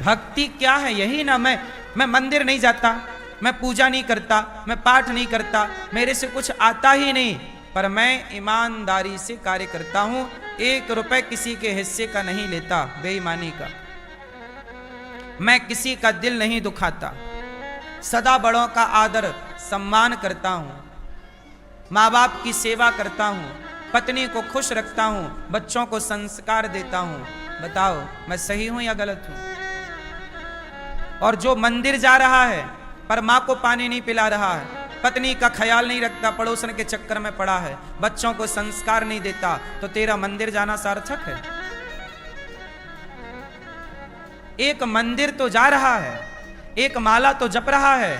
भक्ति क्या है? यही ना, मैं मंदिर नहीं जाता, मैं पूजा नहीं करता, मैं पाठ नहीं करता, मेरे से कुछ आता ही नहीं, पर मैं ईमानदारी से कार्य करता हूं, 1 रुपए किसी के हिस्से का नहीं लेता, बेईमानी का। मैं किसी का दिल नहीं दुखाता, सदा बड़ों का आदर सम्मान करता हूं, माँ बाप की सेवा करता हूं, पत्नी को खुश रखता हूं, बच्चों को संस्कार देता हूं। बताओ मैं सही हूं या गलत हूं? और जो मंदिर जा रहा है पर माँ को पानी नहीं पिला रहा है, पत्नी का ख्याल नहीं रखता, पड़ोसन के चक्कर में पड़ा है, बच्चों को संस्कार नहीं देता, तो तेरा मंदिर जाना सार्थक है? एक मंदिर तो जा रहा है, एक माला तो जप रहा है,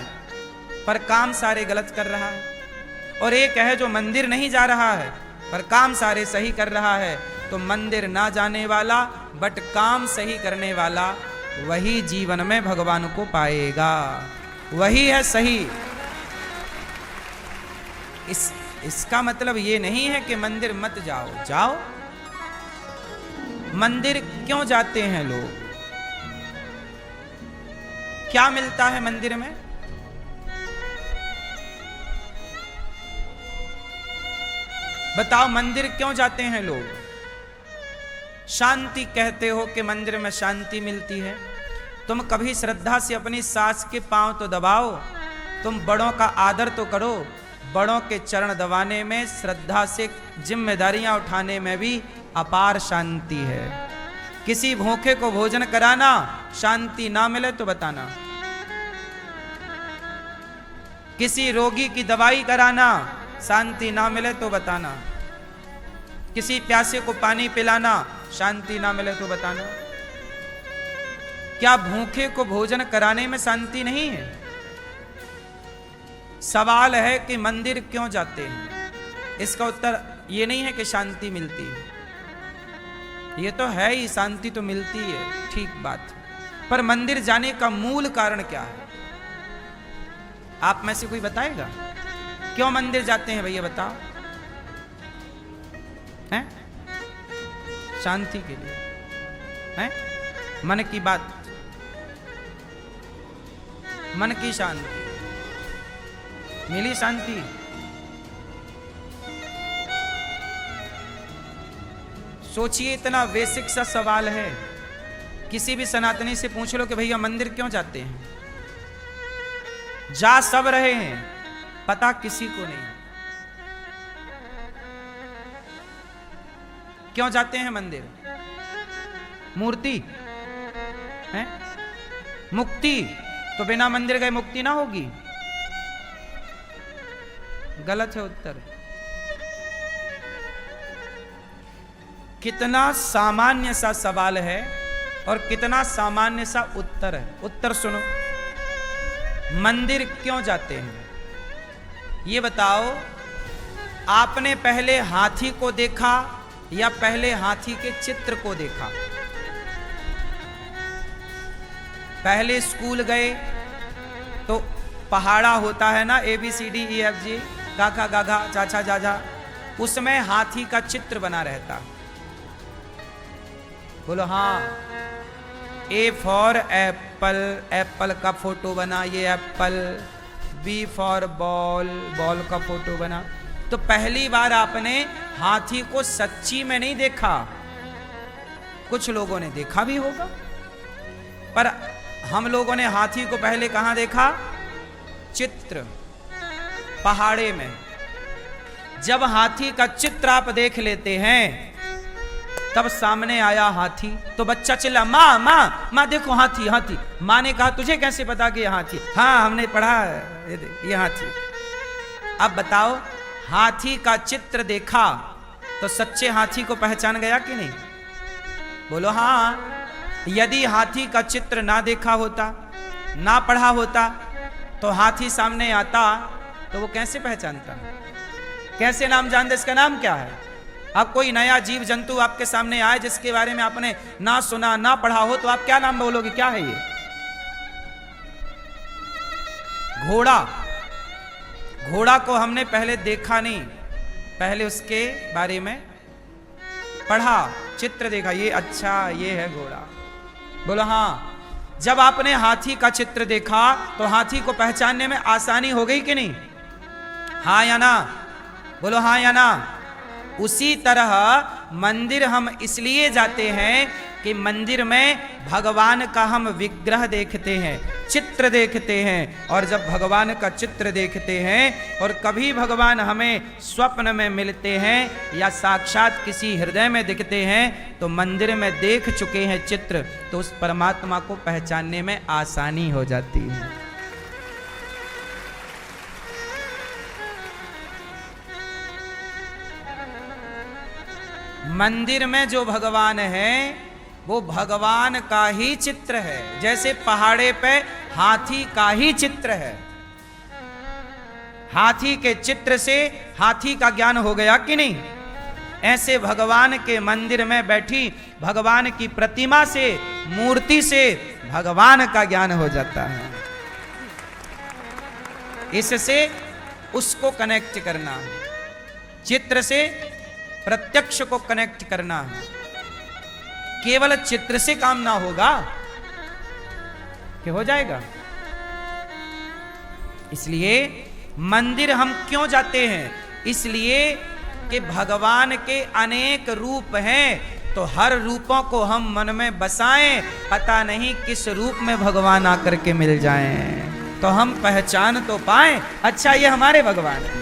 पर काम सारे गलत कर रहा है। और एक है जो मंदिर नहीं जा रहा है पर काम सारे सही कर रहा है। तो मंदिर ना जाने वाला बट काम सही करने वाला, वही जीवन में भगवान को पाएगा, वही है सही। इसका मतलब ये नहीं है कि मंदिर मत जाओ, जाओ। मंदिर क्यों जाते हैं लोग? क्या मिलता है मंदिर में? बताओ, मंदिर क्यों जाते हैं लोग? शांति कहते हो कि मंदिर में शांति मिलती है। तुम कभी श्रद्धा से अपनी सास के पांव तो दबाओ, तुम बड़ों का आदर तो करो। बड़ों के चरण दबाने में, श्रद्धा से जिम्मेदारियां उठाने में भी अपार शांति है। किसी भूखे को भोजन कराना, शांति ना मिले तो बताना। किसी रोगी की दवाई कराना, शांति ना मिले तो बताना। किसी प्यासे को पानी पिलाना, शांति ना मिले तो बताना। क्या भूखे को भोजन कराने में शांति नहीं है? सवाल है कि मंदिर क्यों जाते हैं। इसका उत्तर ये नहीं है कि शांति मिलती है, ये तो है ही, शांति तो मिलती है, ठीक बात। पर मंदिर जाने का मूल कारण क्या है? आप में से कोई बताएगा? क्यों मंदिर जाते हैं भैया, बताओ। हैं? शांति के लिए, हैं? मन की बात, मन की शांति। मिली शांति? सोचिए, इतना बेसिक सा सवाल है। किसी भी सनातनी से पूछ लो कि भैया मंदिर क्यों जाते हैं, जा सब रहे हैं, पता किसी को नहीं। क्यों जाते हैं मंदिर? मूर्ति है? मुक्ति? तो बिना मंदिर गए मुक्ति ना होगी। गलत है उत्तर। कितना सामान्य सा सवाल है और कितना सामान्य सा उत्तर है। उत्तर सुनो, मंदिर क्यों जाते हैं? ये बताओ, आपने पहले हाथी को देखा या पहले हाथी के चित्र को देखा? पहले स्कूल गए तो पहाड़ा होता है ना, ABCDEFG, काका गागा चाचा जाजा, उसमें हाथी का चित्र बना रहता। बोलो हाँ। A फॉर एप्पल, एप्पल का फोटो बना, ये Apple. B for ball, ball का फोटो बना। तो पहली बार आपने हाथी को सच्ची में नहीं देखा, कुछ लोगों ने देखा भी होगा, पर हम लोगों ने हाथी को पहले कहां देखा? चित्र, पहाड़े में। जब हाथी का चित्र आप देख लेते हैं, तब सामने आया हाथी, तो बच्चा चिल्ला, माँ माँ माँ देखो हाथी हाथी। माँ ने कहा तुझे कैसे पता कि ये हाथी? हाँ हमने पढ़ा है, ये हाथी। अब बताओ, हाथी का चित्र देखा तो सच्चे हाथी को पहचान गया कि नहीं? बोलो हाँ। यदि हाथी का चित्र ना देखा होता, ना पढ़ा होता, तो हाथी सामने आता तो वो कैसे पहचानता? कैसे नाम जानते? इसका नाम क्या है? अब कोई नया जीव जंतु आपके सामने आए जिसके बारे में आपने ना सुना ना पढ़ा हो, तो आप क्या नाम बोलोगे? क्या है ये? घोड़ा। घोड़ा को हमने पहले देखा नहीं, पहले उसके बारे में पढ़ा, चित्र देखा, ये अच्छा ये है घोड़ा। बोलो हाँ। जब आपने हाथी का चित्र देखा तो हाथी को पहचानने में आसानी हो गई कि नहीं? हाँ या ना? बोलो हाँ या ना? उसी तरह मंदिर हम इसलिए जाते हैं कि मंदिर में भगवान का हम विग्रह देखते हैं, चित्र देखते हैं। और जब भगवान का चित्र देखते हैं और कभी भगवान हमें स्वप्न में मिलते हैं या साक्षात किसी हृदय में दिखते हैं तो मंदिर में देख चुके हैं चित्र, तो उस परमात्मा को पहचानने में आसानी हो जाती है। मंदिर में जो भगवान है वो भगवान का ही चित्र है, जैसे पहाड़े पे हाथी का ही चित्र है। हाथी के चित्र से हाथी का ज्ञान हो गया कि नहीं? ऐसे भगवान के मंदिर में बैठी भगवान की प्रतिमा से, मूर्ति से भगवान का ज्ञान हो जाता है। इससे उसको कनेक्ट करना, चित्र से प्रत्यक्ष को कनेक्ट करना है। केवल चित्र से काम ना होगा कि हो जाएगा। इसलिए मंदिर हम क्यों जाते हैं? इसलिए कि भगवान के अनेक रूप हैं, तो हर रूपों को हम मन में बसाएं, पता नहीं किस रूप में भगवान आकर के मिल जाएं, तो हम पहचान तो पाएं, अच्छा ये हमारे भगवान है।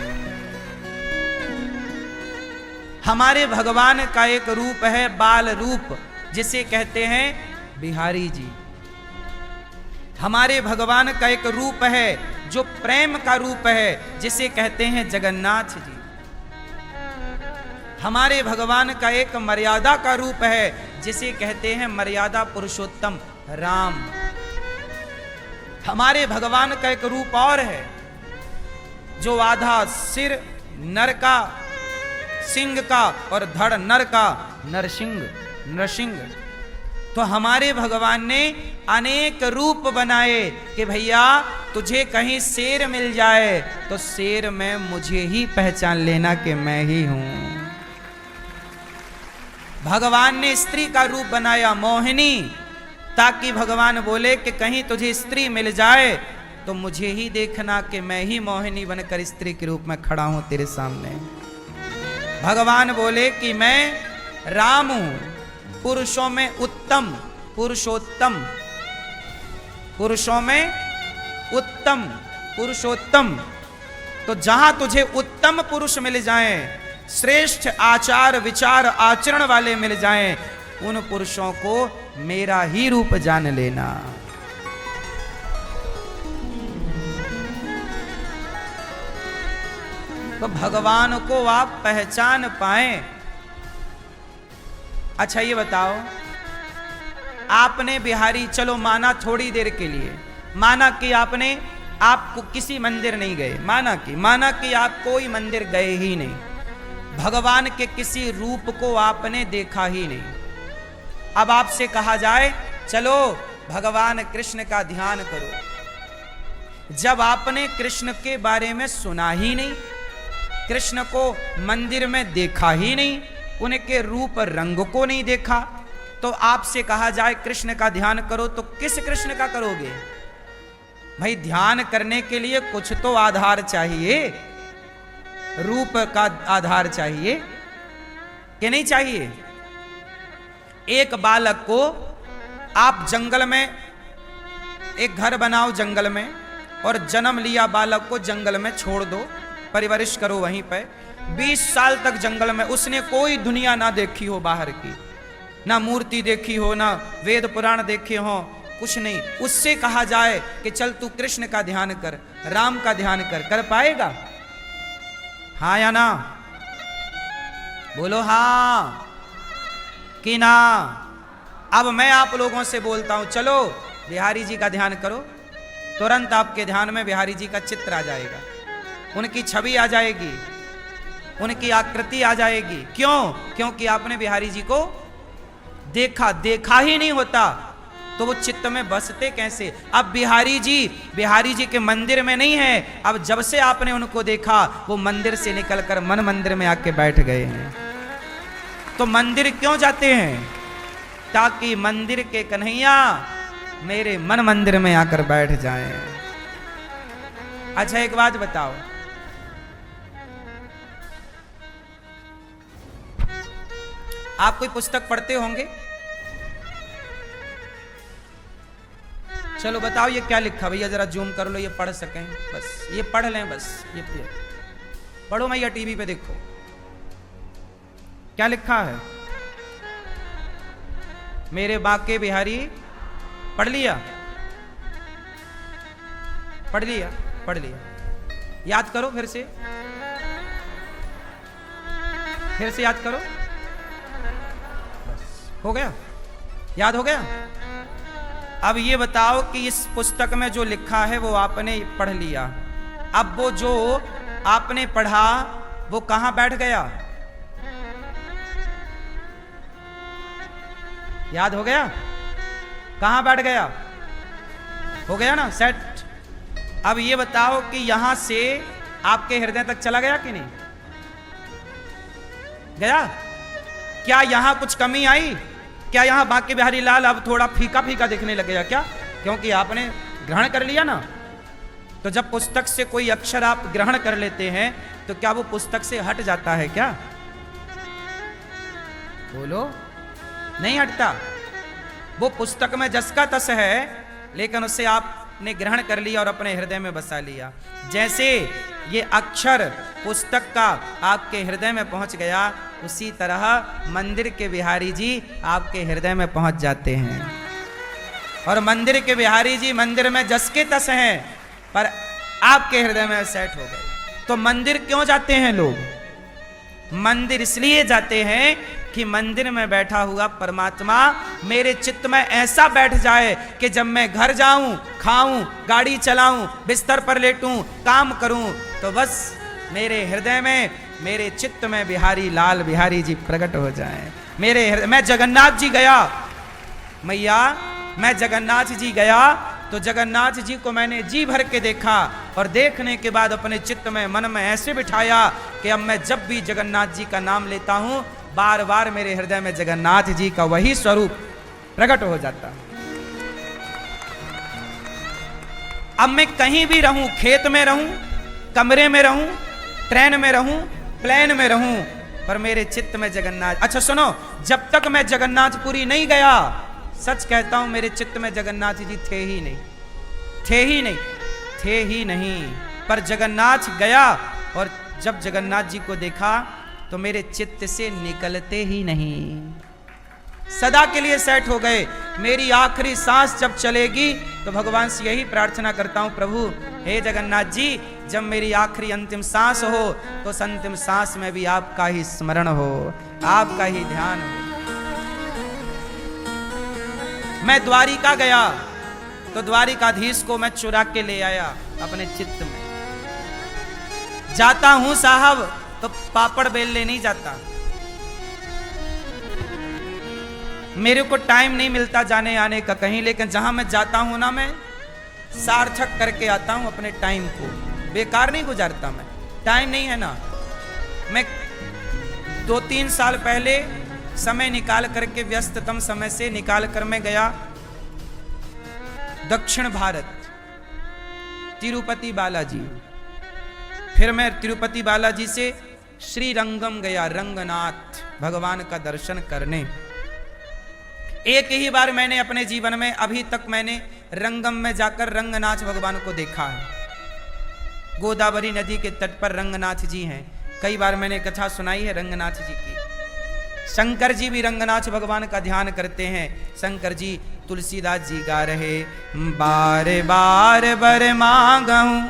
हमारे भगवान का एक रूप है बाल रूप, जिसे कहते हैं बिहारी जी। हमारे भगवान का एक रूप है जो प्रेम का रूप है, जिसे कहते हैं जगन्नाथ जी। हमारे भगवान का एक मर्यादा का रूप है, जिसे कहते हैं मर्यादा पुरुषोत्तम राम। हमारे भगवान का एक रूप और है जो आधा सिर नर का, सिंह का, और धड़ नर का, नरसिंह। तो हमारे भगवान ने अनेक रूप बनाए कि भैया तुझे कहीं शेर मिल जाए तो शेर में मुझे ही पहचान लेना कि मैं ही हूं। भगवान ने स्त्री का रूप बनाया मोहिनी, ताकि भगवान बोले कि कहीं तुझे स्त्री मिल जाए तो मुझे ही देखना कि मैं ही मोहिनी बनकर स्त्री के रूप में खड़ा हूं तेरे सामने। भगवान बोले कि मैं राम हूं, पुरुषों में उत्तम, पुरुषोत्तम, पुरुषों में उत्तम, पुरुषोत्तम। तो जहां तुझे उत्तम पुरुष मिल जाएं, श्रेष्ठ आचार विचार आचरण वाले मिल जाएं, उन पुरुषों को मेरा ही रूप जान लेना। तो भगवान को आप पहचान पाएं। अच्छा ये बताओ, आपने बिहारी, चलो माना थोड़ी देर के लिए, माना कि आपको किसी मंदिर नहीं गए, माना कि आप कोई मंदिर गए ही नहीं, भगवान के किसी रूप को आपने देखा ही नहीं। अब आपसे कहा जाए चलो भगवान कृष्ण का ध्यान करो, जब आपने कृष्ण के बारे में सुना ही नहीं, कृष्ण को मंदिर में देखा ही नहीं, उनके रूप रंग को नहीं देखा, तो आपसे कहा जाए कृष्ण का ध्यान करो तो किस कृष्ण का करोगे? भाई ध्यान करने के लिए कुछ तो आधार चाहिए, रूप का आधार चाहिए कि नहीं चाहिए? एक बालक को आप जंगल में, एक घर बनाओ जंगल में, और जन्म लिया बालक को जंगल में छोड़ दो, परिवरिश करो वहीं पे, 20 साल तक जंगल में, उसने कोई दुनिया ना देखी हो बाहर की, ना मूर्ति देखी हो, ना वेद पुराण देखे हो, कुछ नहीं। उससे कहा जाए कि चल तू कृष्ण का ध्यान कर, राम का ध्यान कर पाएगा? हाँ या ना? बोलो हाँ कि ना? अब मैं आप लोगों से बोलता हूं, चलो बिहारी जी का ध्यान करो, तुरंत आपके ध्यान में बिहारी जी का चित्र आ जाएगा, उनकी छवि आ जाएगी, उनकी आकृति आ जाएगी। क्यों? क्योंकि आपने बिहारी जी को देखा ही नहीं होता, तो वो चित्त में बसते कैसे? अब बिहारी जी के मंदिर में नहीं है, अब जब से आपने उनको देखा वो मंदिर से निकलकर मन मंदिर में आके बैठ गए हैं। तो मंदिर क्यों जाते हैं? ताकि मंदिर के कन्हैया मेरे मन मंदिर में आकर बैठ जाएं। अच्छा एक बात बताओ, आप कोई पुस्तक पढ़ते होंगे? चलो बताओ ये क्या लिखा, भैया जरा जूम कर लो, ये पढ़ सकें, बस ये पढ़ लें, बस ये पढ़ो भैया, टीवी पे देखो क्या लिखा है। मेरे बाके बिहारी, पढ़ लिया? पढ़ लिया? पढ़ लिया? याद करो फिर से याद करो, बस हो गया, याद हो गया। अब ये बताओ कि इस पुस्तक में जो लिखा है वो आपने पढ़ लिया, अब वो जो आपने पढ़ा वो कहां बैठ गया? याद हो गया? कहां बैठ गया? हो गया ना सेट। अब ये बताओ कि यहां से आपके हृदय तक चला गया कि नहीं गया? क्या यहां कुछ कमी आई? क्या यहां बांके बिहारी लाल अब थोड़ा फीका फीका दिखने लगेगा क्या? क्योंकि आपने ग्रहण कर लिया ना। तो जब पुस्तक से कोई अक्षर आप ग्रहण कर लेते हैं तो क्या वो पुस्तक से हट जाता है क्या? बोलो, नहीं हटता। वो पुस्तक में जस का तस है, लेकिन उससे आपने ग्रहण कर लिया और अपने हृदय में बसा लिया। जैसे ये अक्षर पुस्तक का आपके हृदय में पहुंच गया, उसी तरह मंदिर के बिहारी जी आपके हृदय में पहुंच जाते हैं। और मंदिर के बिहारी जी मंदिर में जस के तस हैं, पर आपके हृदय में सेट हो गए। तो मंदिर क्यों जाते हैं लोग? मंदिर इसलिए जाते हैं कि मंदिर में बैठा हुआ परमात्मा मेरे चित्त में ऐसा बैठ जाए कि जब मैं घर जाऊं, खाऊं, गाड़ी चलाऊं, बिस्तर पर लेटूं, काम करूं, तो बस मेरे हृदय में, मेरे चित्त में बिहारी लाल बिहारी जी प्रकट हो जाएं। मैं जगन्नाथ जी गया, मैया मैं जगन्नाथ जी गया तो जगन्नाथ जी को मैंने जी भर के देखा, और देखने के बाद अपने चित्त में, मन में ऐसे बिठाया कि अब मैं जब भी जगन्नाथ जी का नाम लेता हूं, बार बार मेरे हृदय में जगन्नाथ जी का वही स्वरूप प्रकट हो जाता है। अब मैं कहीं भी रहूं, खेत में रहूं, कमरे में रहूं, ट्रेन में रहूं, प्लेन में रहूं, पर मेरे चित्त में जगन्नाथ। अच्छा सुनो, जब तक मैं जगन्नाथपुरी नहीं गया, सच कहता हूं मेरे चित्त में जगन्नाथ जी थे ही नहीं, थे ही नहीं, थे ही नहीं। पर जगन्नाथ गया और जब जगन्नाथ जी को देखा तो मेरे चित्त से निकलते ही नहीं, सदा के लिए सेट हो गए। मेरी आखिरी सांस जब चलेगी तो भगवान से यही प्रार्थना करता हूं, प्रभु हे जगन्नाथ जी, जब मेरी आखिरी अंतिम सांस हो तो उस अंतिम सांस में भी आपका ही स्मरण हो, आपका ही ध्यान हो। मैं द्वारिका गया तो द्वारिकाधीश को मैं चुरा के ले आया अपने चित्त में। जाता हूं साहब तो पापड़ बेलने नहीं जाता, मेरे को टाइम नहीं मिलता जाने आने का कहीं, लेकिन जहां मैं जाता हूं ना, मैं सार्थक करके आता हूं अपने टाइम को, बेकार नहीं गुजारता मैं। टाइम नहीं है ना, मैं 2-3 साल पहले समय निकाल करके, व्यस्ततम समय से निकाल कर मैं गया दक्षिण भारत, तिरुपति बालाजी। फिर मैं तिरुपति बालाजी से श्रीरंगम गया, रंगनाथ भगवान का दर्शन करने। एक ही बार मैंने अपने जीवन में, अभी तक मैंने रंगम में जाकर रंगनाथ भगवान को देखा है। गोदावरी नदी के तट पर रंगनाथ जी हैं, कई बार मैंने कथा सुनाई है रंगनाथ जी की। शंकर जी भी रंगनाथ भगवान का ध्यान करते हैं। शंकर जी, तुलसीदास जी गा रहे, बार बार बर मांगहूं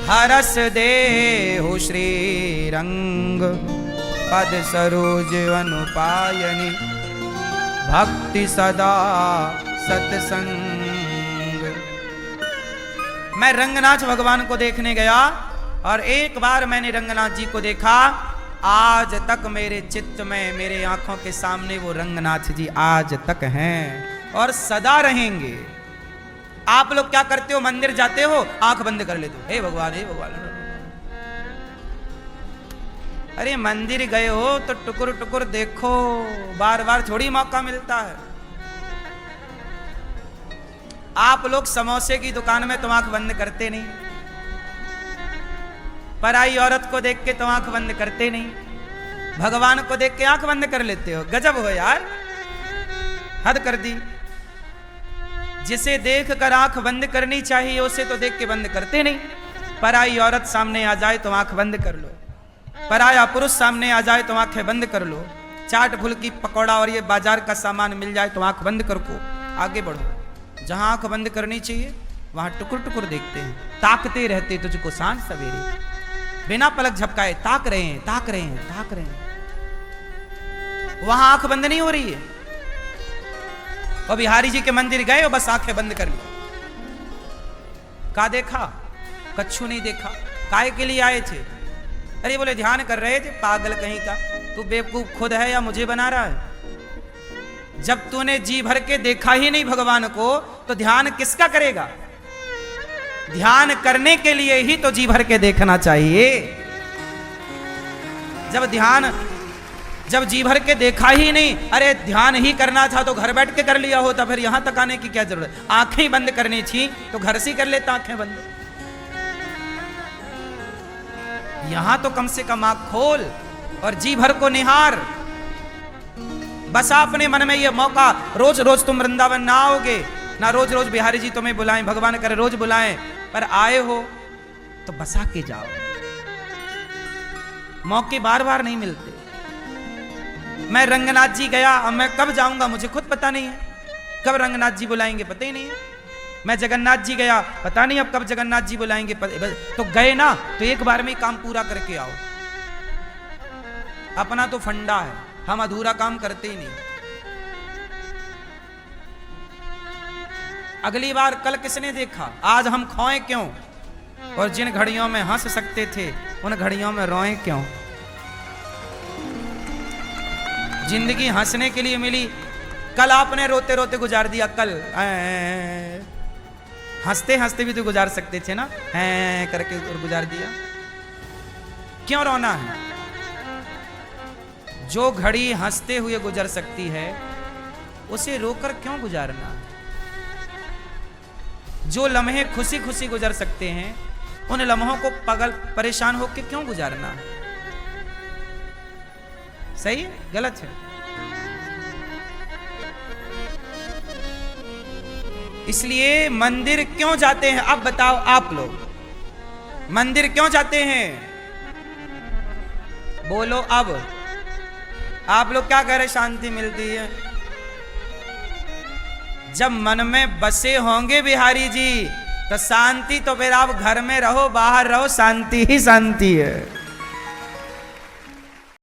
हरस दे हो श्री रंग, पद सरोज अनुपायनी, भक्ति सदा सत्संग। मैं रंगनाथ भगवान को देखने गया और एक बार मैंने रंगनाथ जी को देखा। आज तक मेरे चित्त में, मेरे आंखों के सामने वो रंगनाथ जी आज तक हैं और सदा रहेंगे। आप लोग क्या करते हो? मंदिर जाते हो, आंख बंद कर लेते हो, हे भगवान हे भगवान। अरे मंदिर गए हो तो टुकुर टुकुर देखो, बार बार थोड़ी मौका मिलता है। आप लोग समोसे की दुकान में तो आंख बंद करते नहीं, पराई औरत को देख के तो आंख बंद करते नहीं, भगवान को देख के आंख बंद कर लेते हो। गजब हो यार, हद कर दी। जिसे देख कर आंख बंद करनी चाहिए उसे तो देख के बंद करते नहीं। पराई औरत सामने आ जाए तो आंख बंद कर लो, पराया पुरुष सामने आ जाए तो आंखें बंद कर लो, चाट फुल्की पकौड़ा और ये बाजार का सामान मिल जाए तो आंख बंद कर को आगे बढ़ो। जहां आंख बंद करनी चाहिए वहां टुकुर टुकुर देखते हैं, ताकते रहते तुझको सांझ सवेरे, बिना पलक झपकाए ताक रहे हैं, ताक रहे हैं, ताक रहे हैं। वहां आंख बंद नहीं हो रही है। और बिहारी जी के मंदिर गए और बस आंखें बंद कर ली। का देखा? कच्छू नहीं देखा। काय के लिए आए थे? अरे बोले ध्यान कर रहे थे। पागल कहीं का, तू बेवकूफ खुद है या मुझे बना रहा है? जब तूने जी भर के देखा ही नहीं भगवान को तो ध्यान किसका करेगा? ध्यान करने के लिए ही तो जी भर के देखना चाहिए। जब जी भर के देखा ही नहीं, अरे ध्यान ही करना था तो घर बैठ के कर लिया होता, फिर यहां तक आने की क्या जरूरत? आंखें बंद करनी थी तो घर से कर लेता आंखें बंद। यहां तो कम से कम आंख खोल और जी भर को निहार। बसा अपने मन में ये मौका, रोज रोज तुम वृंदावन ना आओगे, ना रोज रोज बिहारी जी तुम्हें बुलाएं, भगवान करे रोज बुलाएं, पर आए हो तो बसा के जाओ। मौके बार बार नहीं मिलते। मैं रंगनाथ जी गया, अब मैं कब जाऊंगा मुझे खुद पता नहीं है, कब रंगनाथ जी बुलाएंगे पता ही नहीं है। मैं जगन्नाथ जी गया, पता नहीं अब कब जगन्नाथ जी बुलाएंगे। तो गए ना तो एक बार में काम पूरा करके आओ। अपना तो फंडा है, हम अधूरा काम करते ही नहीं। अगली बार कल किसने देखा, आज हम खोए क्यों? और जिन घड़ियों में हंस सकते थे उन घड़ियों में रोए क्यों? जिंदगी हंसने के लिए मिली, कल आपने रोते रोते गुजार दिया। कल हंसते हंसते भी तो गुजार सकते थे ना, करके और गुजार दिया। क्यों रोना है? जो घड़ी हंसते हुए गुजर सकती है उसे रोकर क्यों गुजारना? जो लम्हे खुशी खुशी गुजर सकते हैं उन लम्हों को परेशान होकर क्यों गुजारना? सही है गलत है? इसलिए मंदिर क्यों जाते हैं? अब बताओ आप लोग, मंदिर क्यों जाते हैं? बोलो अब आप लोग क्या कह रहे? शांति मिलती है। जब मन में बसे होंगे बिहारी जी तो शांति, तो फिर आप घर में रहो बाहर रहो शांति ही शांति है।